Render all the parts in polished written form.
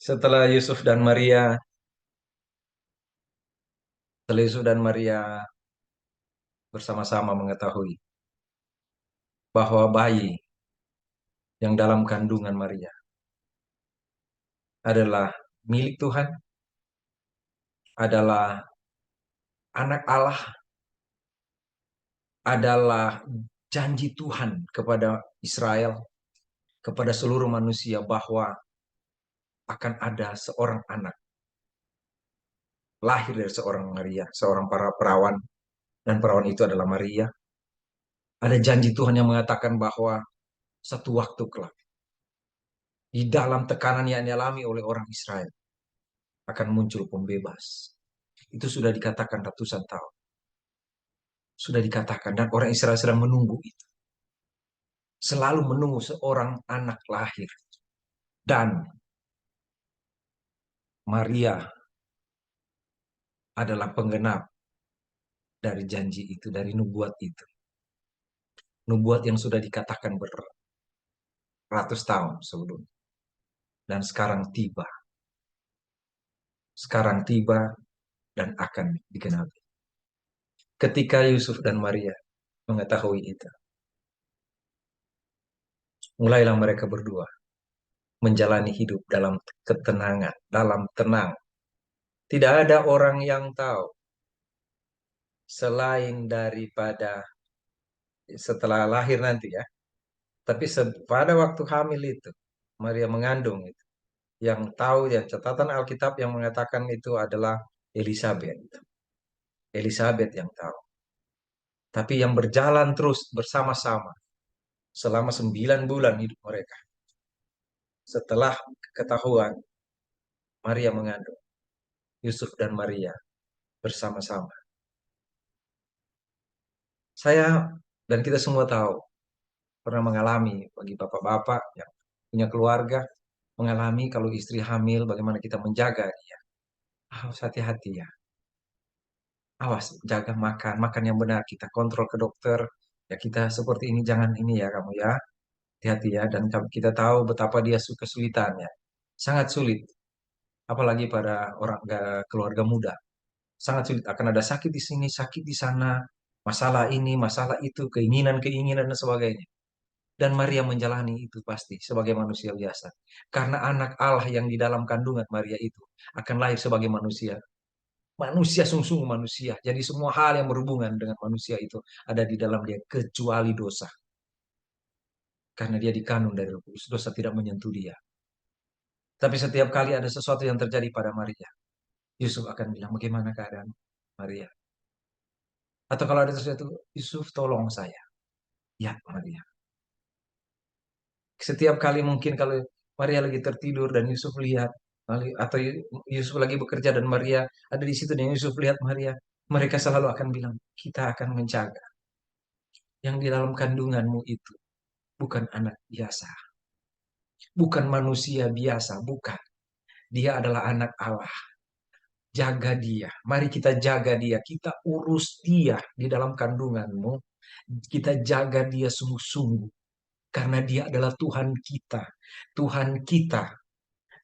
Setelah Yusuf dan Maria, setelah Yusuf dan Maria bersama-sama mengetahui bahwa bayi yang dalam kandungan Maria adalah milik Tuhan, adalah anak Allah, adalah janji Tuhan kepada Israel, kepada seluruh manusia bahwa akan ada seorang anak lahir dari seorang Maria, seorang para perawan, dan perawan itu adalah Maria. Ada janji Tuhan yang mengatakan bahwa satu waktu kelak, di dalam tekanan yang dialami oleh orang Israel, akan muncul pembebas. Itu sudah dikatakan ratusan tahun. Sudah dikatakan dan orang Israel sedang menunggu itu. Selalu menunggu seorang anak lahir. Dan Maria adalah penggenap dari janji itu, dari nubuat itu. Nubuat yang sudah dikatakan beratus tahun sebelum. Dan sekarang tiba. Sekarang tiba dan akan digenapi. Ketika Yusuf dan Maria mengetahui itu, mulailah mereka berdua menjalani hidup dalam ketenangan, dalam tenang. Tidak ada orang yang tahu selain daripada setelah lahir nanti ya. Tapi pada waktu hamil itu, Maria mengandung itu. Yang tahu ya catatan Alkitab yang mengatakan itu adalah Elizabeth. Elizabeth yang tahu. Tapi yang berjalan terus bersama-sama selama 9 bulan hidup mereka. Setelah ketahuan Maria mengandung, Yusuf dan Maria bersama-sama. Saya dan kita semua tahu, pernah mengalami bagi bapak-bapak yang punya keluarga, mengalami kalau istri hamil, bagaimana kita menjaga dia. Harus hati-hati ya. Awas, jaga makan, makan yang benar. Kita kontrol ke dokter. Ya kita seperti ini, jangan ini ya kamu ya. Hati-hati ya. Dan kita tahu betapa dia kesulitan ya. Sangat sulit. Apalagi pada orang keluarga muda. Sangat sulit. Akan ada sakit di sini, sakit di sana. Masalah ini, masalah itu, keinginan-keinginan dan sebagainya. Dan Maria menjalani itu pasti sebagai manusia biasa. Karena anak Allah yang di dalam kandungan Maria itu akan lahir sebagai manusia. Manusia sungsung manusia. Jadi semua hal yang berhubungan dengan manusia itu ada di dalam dia kecuali dosa. Karena dia dikandung dari Roh Kudus, dosa tidak menyentuh dia. Tapi setiap kali ada sesuatu yang terjadi pada Maria, Yusuf akan bilang, bagaimana keadaan Maria? Atau kalau ada sesuatu, Yusuf tolong saya. Ya, Maria. Setiap kali mungkin kalau Maria lagi tertidur dan Yusuf lihat, atau Yusuf lagi bekerja dan Maria ada di situ dan Yusuf lihat Maria, mereka selalu akan bilang, kita akan menjaga yang di dalam kandunganmu itu bukan anak biasa, bukan manusia biasa, bukan. Dia adalah anak Allah. Jaga dia. Mari kita jaga dia. Kita urus dia di dalam kandunganmu. Kita jaga dia sungguh-sungguh. Karena dia adalah Tuhan kita. Tuhan kita.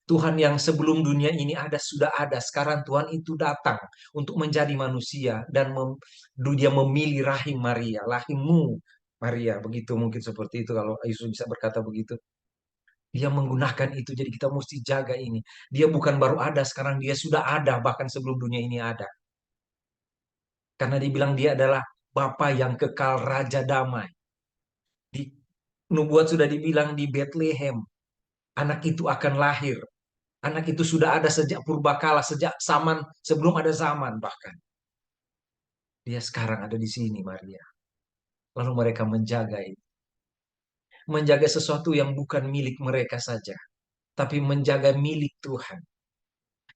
Tuhan yang sebelum dunia ini ada, sudah ada. Sekarang Tuhan itu datang untuk menjadi manusia. Dan dia memilih rahim Maria. Rahimmu Maria. Begitu mungkin seperti itu kalau Yesus bisa berkata begitu. Dia menggunakan itu, jadi kita mesti jaga ini. Dia bukan baru ada, sekarang dia sudah ada, bahkan sebelum dunia ini ada. Karena dibilang dia adalah Bapa yang kekal, Raja Damai. Di nubuat sudah dibilang di Bethlehem, anak itu akan lahir. Anak itu sudah ada sejak purbakala, sejak zaman, sebelum ada zaman bahkan. Dia sekarang ada di sini, Maria. Lalu mereka menjaga itu. Menjaga sesuatu yang bukan milik mereka saja, tapi menjaga milik Tuhan.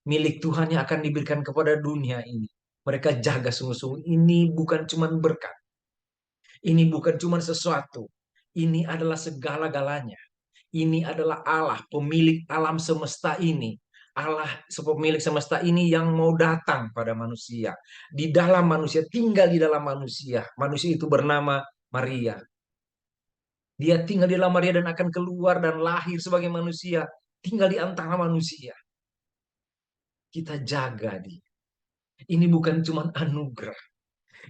Milik Tuhan yang akan diberikan kepada dunia ini. Mereka jaga sungguh-sungguh. Ini bukan cuma berkat. Ini bukan cuma sesuatu. Ini adalah segala-galanya. Ini adalah Allah, pemilik alam semesta ini. Allah pemilik semesta ini yang mau datang pada manusia. Di dalam manusia, tinggal di dalam manusia. Manusia itu bernama Maria. Dia tinggal di dalam Maria dan akan keluar dan lahir sebagai manusia. Tinggal di antara manusia. Kita jaga dia. Ini bukan cuma anugerah.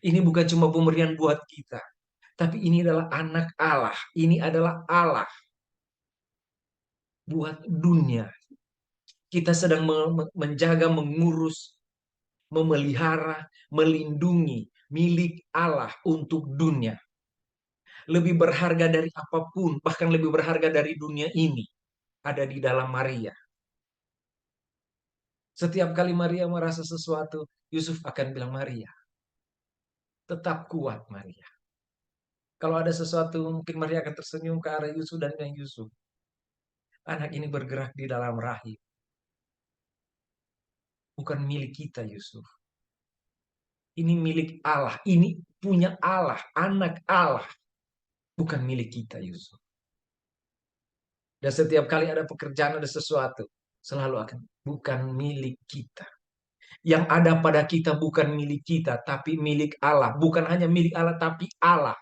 Ini bukan cuma pemberian buat kita. Tapi ini adalah anak Allah. Ini adalah Allah buat dunia. Kita sedang menjaga, mengurus, memelihara, melindungi milik Allah untuk dunia. Lebih berharga dari apapun, bahkan lebih berharga dari dunia ini, ada di dalam Maria. Setiap kali Maria merasa sesuatu, Yusuf akan bilang, Maria, tetap kuat Maria. Kalau ada sesuatu, mungkin Maria akan tersenyum ke arah Yusuf dan bilang, Yusuf, anak ini bergerak di dalam rahim. Bukan milik kita, Yusuf. Ini milik Allah. Ini punya Allah, anak Allah. Bukan milik kita, Yusuf. Dan setiap kali ada pekerjaan, ada sesuatu, selalu akan, bukan milik kita. Yang ada pada kita bukan milik kita, tapi milik Allah. Bukan hanya milik Allah, tapi Allah.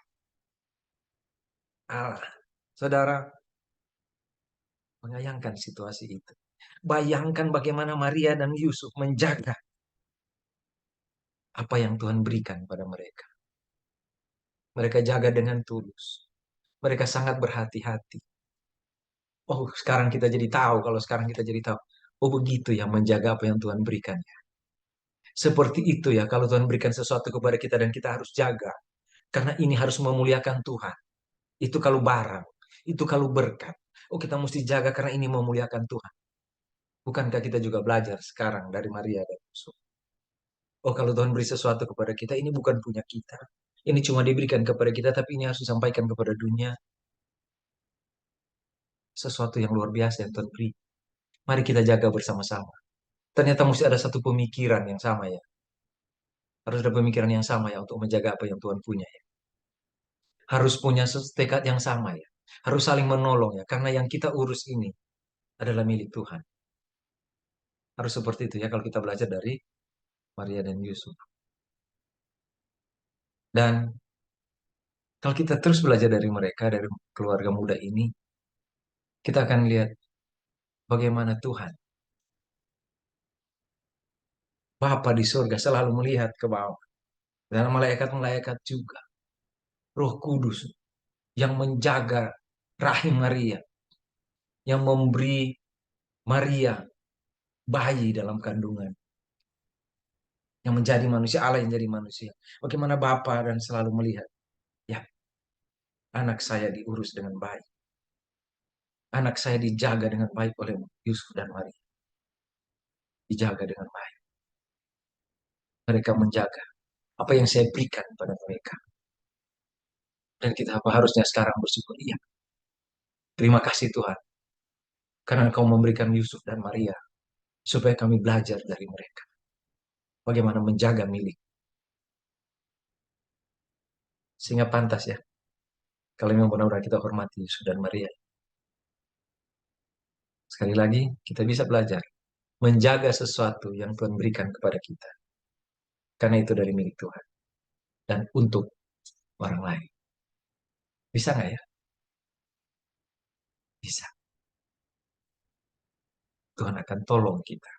Allah. Saudara, bayangkan situasi itu. Bayangkan bagaimana Maria dan Yusuf menjaga apa yang Tuhan berikan pada mereka. Mereka jaga dengan tulus. Mereka sangat berhati-hati. Oh, sekarang kita jadi tahu. Kalau sekarang kita jadi tahu. Oh, begitu ya menjaga apa yang Tuhan berikan. Seperti itu ya kalau Tuhan berikan sesuatu kepada kita dan kita harus jaga. Karena ini harus memuliakan Tuhan. Itu kalau barang. Itu kalau berkat. Oh, kita mesti jaga karena ini memuliakan Tuhan. Bukankah kita juga belajar sekarang dari Maria dan Yusuf? Oh, kalau Tuhan beri sesuatu kepada kita, ini bukan punya kita. Ini cuma diberikan kepada kita, tapi ini harus disampaikan kepada dunia. Sesuatu yang luar biasa yang Tuhan beri. Mari kita jaga bersama-sama. Ternyata mesti ada satu pemikiran yang sama ya. Harus ada pemikiran yang sama ya untuk menjaga apa yang Tuhan punya ya. Harus punya tekad yang sama ya. Harus saling menolong ya. Karena yang kita urus ini adalah milik Tuhan. Harus seperti itu ya kalau kita belajar dari Maria dan Yusuf. Dan kalau kita terus belajar dari mereka, dari keluarga muda ini, kita akan lihat bagaimana Tuhan, Bapa di surga selalu melihat ke bawah. Dan malaikat-malaikat juga. Roh Kudus yang menjaga rahim Maria. Yang memberi Maria bayi dalam kandungan. Yang menjadi manusia, Allah yang jadi manusia. Bagaimana Bapa dan selalu melihat. Ya, anak saya diurus dengan baik. Anak saya dijaga dengan baik oleh Yusuf dan Maria. Dijaga dengan baik. Mereka menjaga apa yang saya berikan pada mereka. Dan kita harusnya sekarang bersyukur. Iya, terima kasih Tuhan. Karena Engkau memberikan Yusuf dan Maria. Supaya kami belajar dari mereka. Bagaimana menjaga milik. Sehingga pantas ya. Kalau memang benar-benar kita hormati Yusuf dan Maria. Sekali lagi, kita bisa belajar. Menjaga sesuatu yang Tuhan berikan kepada kita. Karena itu dari milik Tuhan. Dan untuk orang lain. Bisa nggak ya? Bisa. Tuhan akan tolong kita.